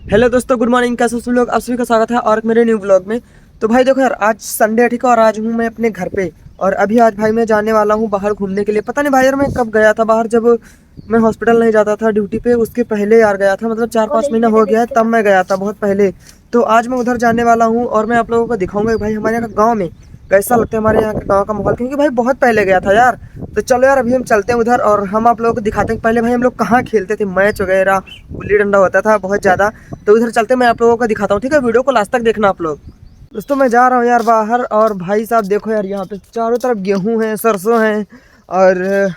Hello दोस्तों, good morning. कैसे हो सब लोग? आप सभी का स्वागत है और मेरे न्यू ब्लॉग में। तो भाई देखो यार, आज संडे है, ठीक है, और आज हूँ मैं अपने घर पे। और अभी आज भाई मैं जाने वाला हूँ बाहर घूमने के लिए। पता नहीं भाई यार मैं कब गया था बाहर, जब मैं हॉस्पिटल नहीं जाता था ड्यूटी पे, उसके पहले यार गया था। मतलब 4-5 महीना हो गया है, तब मैं गया था बहुत पहले। तो आज मैं उधर जाने वाला हूँ और मैं आप लोगों को दिखाऊंगा कि भाई हमारे यहाँ का गाँव में कैसा लगता है, हमारे यहाँ का गाँव का माहौल, क्योंकि भाई बहुत पहले गया था यार। तो चलो यार, अभी हम चलते हैं उधर और हम आप लोगों को दिखाते हैं पहले भाई हम लोग कहाँ खेलते थे, मैच वगैरह, गुल्ली डंडा होता था बहुत ज़्यादा। तो उधर चलते मैं आप लोगों को दिखाता हूँ, ठीक है। वीडियो को लास्ट तक देखना आप लोग। दोस्तों मैं जा रहा हूँ यार बाहर, और भाई साहब देखो यार, यहाँ पे चारों तरफ गेहूँ हैं, सरसों हैं। और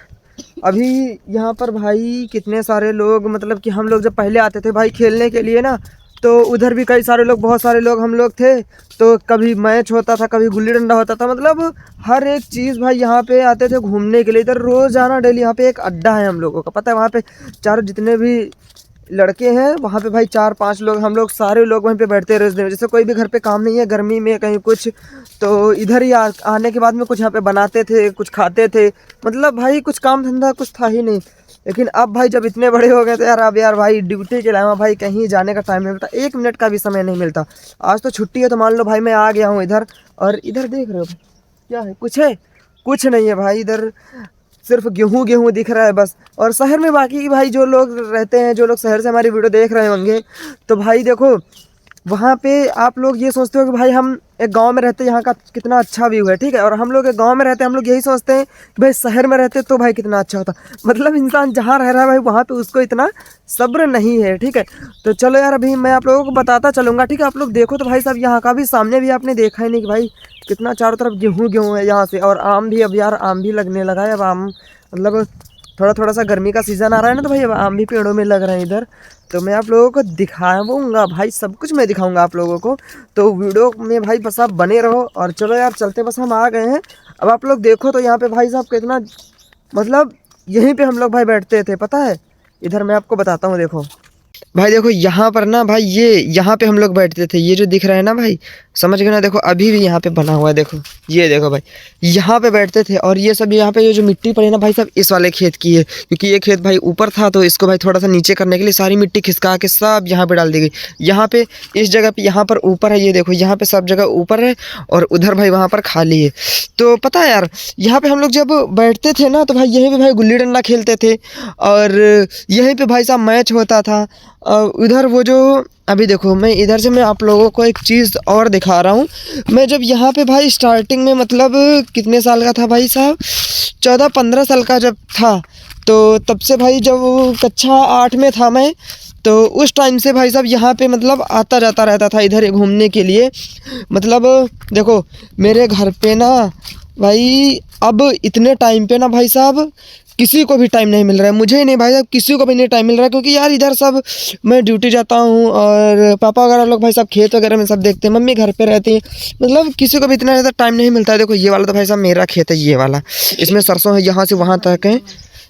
अभी यहाँ पर भाई कितने सारे लोग, मतलब कि हम लोग जब पहले आते थे भाई खेलने के लिए ना, तो उधर भी कई सारे लोग, बहुत सारे लोग हम लोग थे। तो कभी मैच होता था, कभी गुल्ली डंडा होता था, मतलब हर एक चीज़ भाई यहाँ पे आते थे घूमने के लिए। इधर रोज़ाना डेली यहाँ पे एक अड्डा है हम लोगों का, पता है। वहाँ पे चारों जितने भी लड़के हैं वहाँ पे भाई 4-5 लोग, हम लोग सारे लोग वहीं पे बैठते हैं रोज दिन। जैसे कोई भी घर पे काम नहीं है, गर्मी में कहीं कुछ, तो इधर ही आने के बाद में कुछ यहाँ पे बनाते थे, कुछ खाते थे। मतलब भाई कुछ काम धंधा कुछ था ही नहीं। लेकिन अब भाई जब इतने बड़े हो गए तो यार, अब यार भाई ड्यूटी के अलावा भाई कहीं जाने का टाइम नहीं मिलता, 1 मिनट का भी समय नहीं मिलता। आज तो छुट्टी है, तो मान लो भाई मैं आ गया हूँ इधर। और इधर देख रहे हो क्या है? कुछ है? कुछ नहीं है भाई। इधर सिर्फ गेहूं गेहूं दिख रहा है बस। और शहर में बाकी भाई जो लोग रहते हैं, जो लोग शहर से हमारी वीडियो देख रहे होंगे, तो भाई देखो वहाँ पे आप लोग ये सोचते हो कि भाई हम एक गांव में रहते हैं, यहाँ का कितना अच्छा व्यू है, ठीक है। और हम लोग एक गांव में रहते हैं, हम लोग यही सोचते हैं कि भाई शहर में रहते तो भाई कितना अच्छा होता। मतलब इंसान जहाँ रह रहा है भाई, वहाँ पे उसको इतना सब्र नहीं है, ठीक है। तो चलो यार, अभी मैं आप लोगों को बताता चलूँगा, ठीक है। आप लोग देखो तो भाई साहब, यहाँ का भी सामने भी आपने देखा ही नहीं कि भाई कितना चारों तरफ गेहूँ गेहूँ है यहाँ से। और आम भी, अब यार आम भी लगने लगा है। अब आम मतलब थोड़ा थोड़ा सा गर्मी का सीज़न आ रहा है ना, तो भाई अब आम भी पेड़ों में लग रहे हैं इधर। तो मैं आप लोगों को दिखाऊंगा भाई, सब कुछ मैं दिखाऊंगा आप लोगों को। तो वीडियो में भाई बस आप बने रहो। और चलो यार चलते, बस हम आ गए हैं। अब आप लोग देखो तो यहाँ पे भाई साहब कितना, मतलब यहीं पे हम लोग भाई बैठते थे, पता है। इधर मैं आपको बताता हूँ, देखो भाई, देखो यहाँ पर ना भाई, ये यहाँ पे हम लोग बैठते थे। ये जो दिख रहा है ना भाई, समझ गए ना। देखो अभी भी यहाँ पे बना हुआ है, देखो ये देखो भाई, यहाँ पे बैठते थे। और ये सब यहाँ पे ये जो मिट्टी पड़ी ना भाई साहब, इस वाले खेत की है, क्योंकि ये खेत भाई ऊपर था, तो इसको भाई थोड़ा सा नीचे करने के लिए सारी मिट्टी खिसका के सब यहाँ पे डाल दी गई। यहाँ पे इस जगह पे, यहाँ पर ऊपर है, ये देखो यहाँ पे सब जगह ऊपर है, और उधर भाई वहाँ पर खाली है। तो पता है यार, यहाँ पे हम लोग जब बैठते थे ना, तो भाई यहीं पे भाई गुल्ली डंडा खेलते थे, और यहीं पे भाई साहब मैच होता था। इधर वो जो, अभी देखो मैं इधर से मैं आप लोगों को एक चीज़ और दिखा रहा हूँ। मैं जब यहाँ पे भाई स्टार्टिंग में, मतलब कितने साल का था भाई साहब, 14-15 साल का जब था, तो तब से भाई जब कक्षा 8 में था मैं, तो उस टाइम से भाई साहब यहाँ पे मतलब आता जाता रहता था इधर घूमने के लिए। मतलब देखो मेरे घर पे ना भाई, अब इतने टाइम पे ना भाई साहब किसी को भी टाइम नहीं मिल रहा है, मुझे ही नहीं भाई साहब, किसी को भी नहीं टाइम मिल रहा है। क्योंकि यार इधर सब, मैं ड्यूटी जाता हूँ, और पापा वगैरह लोग भाई साहब खेत वगैरह में सब देखते हैं, मम्मी घर पे रहती है। मतलब किसी को भी इतना ज़्यादा टाइम नहीं मिलता है। देखो ये वाला तो भाई साहब मेरा खेत है, ये वाला, इसमें सरसों है, यहाँ से वहाँ तक है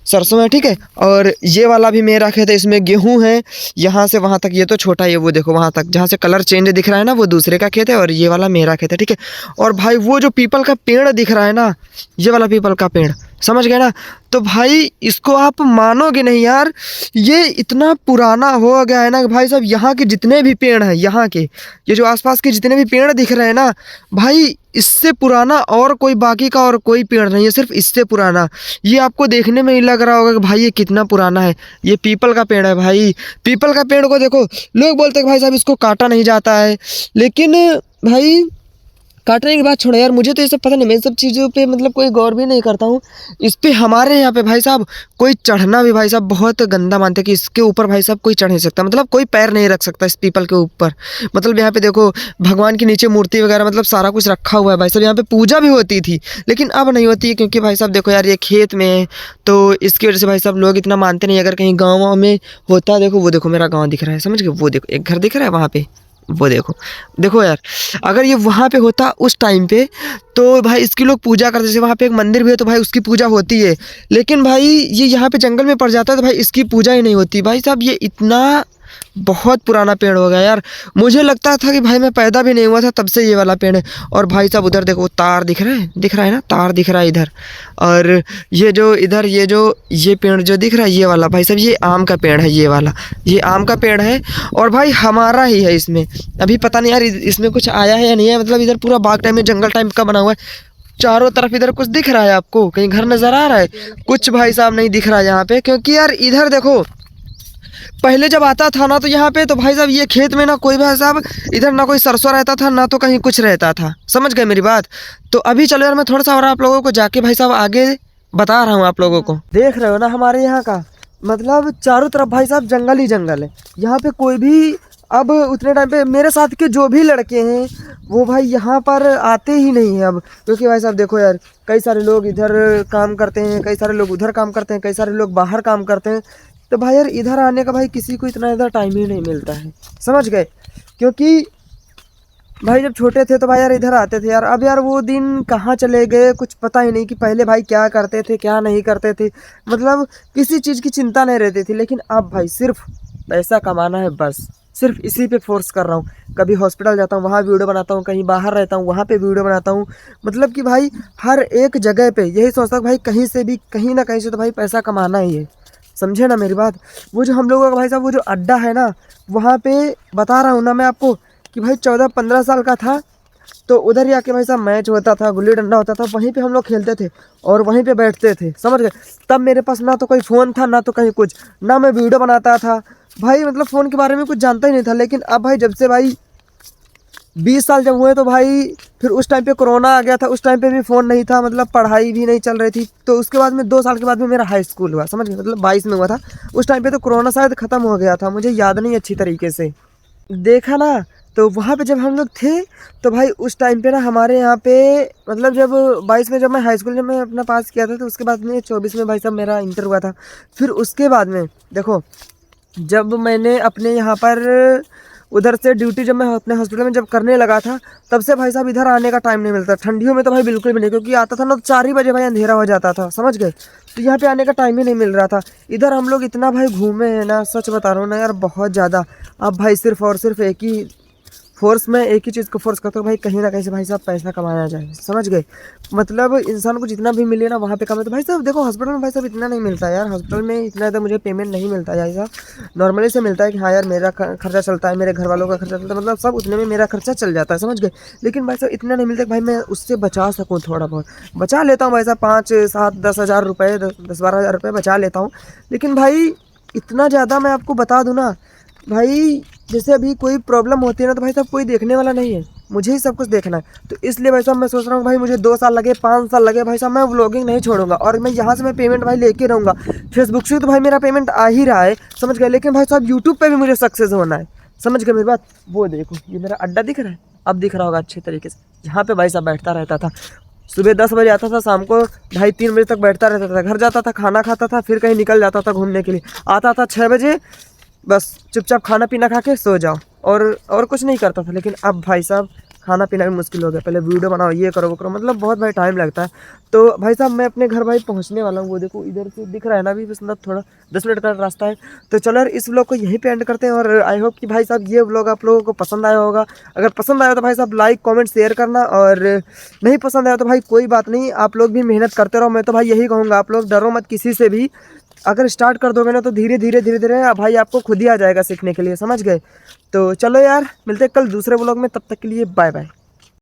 सरसों है, ठीक है। और ये वाला भी मेरा खेत है, इसमें गेहूं है, यहाँ से वहाँ तक। ये तो छोटा है, वो देखो वहाँ तक जहाँ से कलर चेंज दिख रहा है ना, वो दूसरे का खेत है, और ये वाला मेरा खेत है, ठीक है। और भाई वो जो पीपल का पेड़ दिख रहा है ना, ये वाला पीपल का पेड़, समझ गए ना। तो भाई इसको आप मानोगे नहीं यार, ये इतना पुराना हो गया है ना भाई साहब। यहाँ के जितने भी पेड़ हैं, यहाँ के ये जो आसपास के जितने भी पेड़ दिख रहे हैं ना भाई, इससे पुराना और कोई बाकी का और कोई पेड़ नहीं है, सिर्फ इससे पुराना। ये आपको देखने में ही लग रहा होगा कि भाई ये कितना पुराना है। ये पीपल का पेड़ है भाई। पीपल का पेड़ को देखो, लोग बोलते हैं कि भाई साहब इसको काटा नहीं जाता है, लेकिन भाई काटने की बात छोड़ो यार, मुझे तो ये सब पता नहीं, मैं सब चीज़ों पे मतलब कोई गौर भी नहीं करता हूँ। इस पे हमारे यहाँ पे भाई साहब कोई चढ़ना भी भाई साहब बहुत गंदा मानते हैं, कि इसके ऊपर भाई साहब कोई चढ़ नहीं सकता, मतलब कोई पैर नहीं रख सकता इस पीपल के ऊपर। मतलब यहाँ पे देखो भगवान के नीचे मूर्ति वगैरह, मतलब सारा कुछ रखा हुआ है भाई साहब। यहाँ पे पूजा भी होती थी, लेकिन अब नहीं होती है, क्योंकि भाई साहब देखो यार ये खेत में है, तो इसकी वजह से भाई साहब लोग इतना मानते नहीं। अगर कहीं गाँव में होता, देखो वो देखो मेरा गाँव दिख रहा है, समझ गए, वो देखो एक घर दिख रहा है वहाँ पे, वो देखो। देखो यार, अगर ये वहाँ पे होता उस टाइम पे, तो भाई इसकी लोग पूजा करते, जैसे वहाँ पे एक मंदिर भी है तो भाई उसकी पूजा होती है। लेकिन भाई ये यहाँ पे जंगल में पड़ जाता है, तो भाई इसकी पूजा ही नहीं होती भाई साहब। ये इतना बहुत पुराना पेड़ हो गया यार। मुझे लगता था कि भाई मैं पैदा भी नहीं हुआ था तब से ये वाला पेड़ है। और भाई साहब उधर देखो तार दिख रहा है ना, तार दिख रहा है इधर। और ये जो इधर ये पेड़ जो दिख रहा है ये वाला भाई साहब ये आम का पेड़ है, ये वाला ये आम का पेड़ है। और भाई हमारा ही है इसमें। अभी पता नहीं यार इसमें कुछ आया है या नहीं है, मतलब इधर पूरा बाग टाइप में जंगल टाइप का बना हुआ है। चारों तरफ इधर कुछ दिख रहा है आपको? कहीं घर नजर आ रहा है? कुछ भाई साहब नहीं दिख रहा है यहाँ पे, क्योंकि यार इधर देखो पहले जब आता था ना तो यहाँ पे तो भाई साहब ये खेत में ना कोई भाई साहब इधर ना कोई सरसों रहता था ना तो कहीं कुछ रहता था। समझ गए मेरी बात? तो अभी चलो यार मैं थोड़ा सा और आप लोगों को जाके भाई साहब आगे बता रहा हूँ आप लोगों को। देख रहे हो ना हमारे यहाँ का मतलब चारों तरफ भाई साहब जंगल ही जंगल है। यहाँ पे कोई भी अब उतने टाइम पे मेरे साथ के जो भी लड़के हैं वो भाई यहाँ पर आते ही नहीं है अब, क्योंकि भाई साहब देखो यार कई सारे लोग इधर काम करते हैं, कई सारे लोग उधर काम करते हैं, कई सारे लोग बाहर काम करते हैं। तो भाई यार इधर आने का भाई किसी को इतना ज़्यादा टाइम ही नहीं मिलता है। समझ गए? क्योंकि भाई जब छोटे थे तो भाई यार इधर आते थे यार। अब यार वो दिन कहाँ चले गए कुछ पता ही नहीं कि पहले भाई क्या करते थे क्या नहीं करते थे, मतलब किसी चीज़ की चिंता नहीं रहती थी। लेकिन अब भाई सिर्फ पैसा कमाना है बस, सिर्फ इसी पे फोर्स कर रहा हूँ। कभी हॉस्पिटल जाता हूँ वहाँ वीडियो बनाता हूँ, कहीं बाहर रहता हूँ वहाँ पे वीडियो बनाता हूँ। मतलब कि भाई हर एक जगह पे यही सोचता हूँ भाई कहीं से भी कहीं ना कहीं से तो भाई पैसा कमाना ही है। समझे ना मेरी बात? वो जो हम लोगों का भाई साहब वो जो अड्डा है ना वहाँ पे बता रहा हूँ ना मैं आपको कि भाई 14-15 साल का था तो उधर ही आके भाई साहब मैच होता था, गुल्ली डंडा होता था, वहीं पे हम लोग खेलते थे और वहीं पे बैठते थे। समझ गए? तब मेरे पास ना तो कोई फ़ोन था ना तो कहीं कुछ, ना मैं वीडियो बनाता था भाई, मतलब फ़ोन के बारे में कुछ जानता ही नहीं था। लेकिन अब भाई जब से भाई 20 साल जब हुए तो भाई फिर उस टाइम पे कोरोना आ गया था, उस टाइम पे भी फ़ोन नहीं था, मतलब पढ़ाई भी नहीं चल रही थी। तो उसके बाद में 2 साल के बाद में मेरा हाई स्कूल हुआ। समझ गए? मतलब 22 में हुआ था। उस टाइम पे तो कोरोना शायद ख़त्म हो गया था, मुझे याद नहीं अच्छी तरीके से। देखा ना तो वहाँ पे जब हम लोग थे तो भाई उस टाइम पे ना हमारे यहाँ पे मतलब जब 22 में जब मैं हाई स्कूल जब मैं अपना पास किया था तो उसके बाद में 24 में भाई साहब मेरा इंटर हुआ था। फिर उसके बाद में देखो जब मैंने अपने यहाँ पर उधर से ड्यूटी जब मैं अपने हॉस्पिटल में जब करने लगा था तब से भाई साहब इधर आने का टाइम नहीं मिलता। ठंडियों में तो भाई बिल्कुल भी नहीं, क्योंकि आता था ना तो 4 ही बजे भाई अंधेरा हो जाता था। समझ गए? तो यहाँ पे आने का टाइम ही नहीं मिल रहा था। इधर हम लोग इतना भाई घूमे हैं ना, सच बता रहा हूँ ना यार, बहुत ज़्यादा। अब भाई सिर्फ और सिर्फ एक ही फोर्स में एक ही चीज़ को फोर्स करता हूँ भाई कहीं ना कहीं से भाई साहब पैसा कमाया जाए। समझ गए? मतलब इंसान को जितना भी मिले ना वहाँ पे कमाए। तो भाई साहब देखो हॉस्पिटल में भाई साहब इतना नहीं मिलता यार, हॉस्पिटल में इतना ज़्यादा मुझे पेमेंट नहीं मिलता है भाई साहब। नॉर्मली से मिलता है कि हाँ यार मेरा खर्चा चलता है, मेरे घर वालों का खर्चा चलता है, मतलब सब उतने में मेरा खर्चा चल जाता है। समझ गए? लेकिन भाई साहब इतना नहीं मिलता कि भाई मैं उससे बचा सकूँ। थोड़ा बहुत बचा लेता हूँ भाई साहब, 5-7-10 हज़ार रुपये, 10-12 हज़ार रुपये बचा लेता हूँ। लेकिन भाई इतना ज़्यादा मैं आपको बता दूँ ना भाई, जैसे अभी कोई प्रॉब्लम होती है ना तो भाई साहब कोई देखने वाला नहीं है, मुझे ही सब कुछ देखना है। तो इसलिए भाई साहब मैं सोच रहा हूँ भाई मुझे 2 साल लगे 5 साल लगे भाई साहब मैं व्लॉगिंग नहीं छोड़ूंगा और मैं यहाँ से मैं पेमेंट भाई लेके रहूँगा। फेसबुक से तो भाई मेरा पेमेंट आ ही रहा है। समझ गए? लेकिन भाई साहब यूट्यूब पर भी मुझे सक्सेस होना है। समझ गए मेरी बात? वो देखो ये मेरा अड्डा दिख रहा है, अब दिख रहा होगा अच्छे तरीके से। यहाँ पे भाई साहब बैठता रहता था, सुबह 10 बजे आता था, शाम को 2:30-3 बजे तक बैठता रहता था। घर जाता था, खाना खाता था, फिर कहीं निकल जाता था घूमने के लिए। आता था 6 बजे, बस चुपचाप खाना पीना खा के सो जाओ और कुछ नहीं करता था। लेकिन अब भाई साहब खाना पीना भी मुश्किल हो गया। पहले वीडियो बनाओ, ये करो वो करो, मतलब बहुत भाई टाइम लगता है। तो भाई साहब मैं अपने घर भाई पहुंचने वाला हूँ। वो देखो इधर से दिख रहा है ना, अभी बस मतलब थोड़ा 10 मिनट का रास्ता है। तो चलो यार इस व्लॉग को यहीं पे एंड करते हैं और आई होप कि भाई साहब ये व्लॉग आप लोगों को पसंद आया होगा। अगर पसंद आया तो भाई साहब लाइक कमेंट शेयर करना, और नहीं पसंद आया तो भाई कोई बात नहीं, आप लोग भी मेहनत करते रहो। मैं तो भाई यही कहूँगा, आप लोग डरो मत किसी से भी। अगर स्टार्ट कर दोगे ना तो धीरे धीरे भाई आपको खुद ही आ जाएगा सीखने के लिए। समझ गए? तो चलो यार मिलते हैं कल दूसरे व्लॉग में, तब तक के लिए बाय बाय।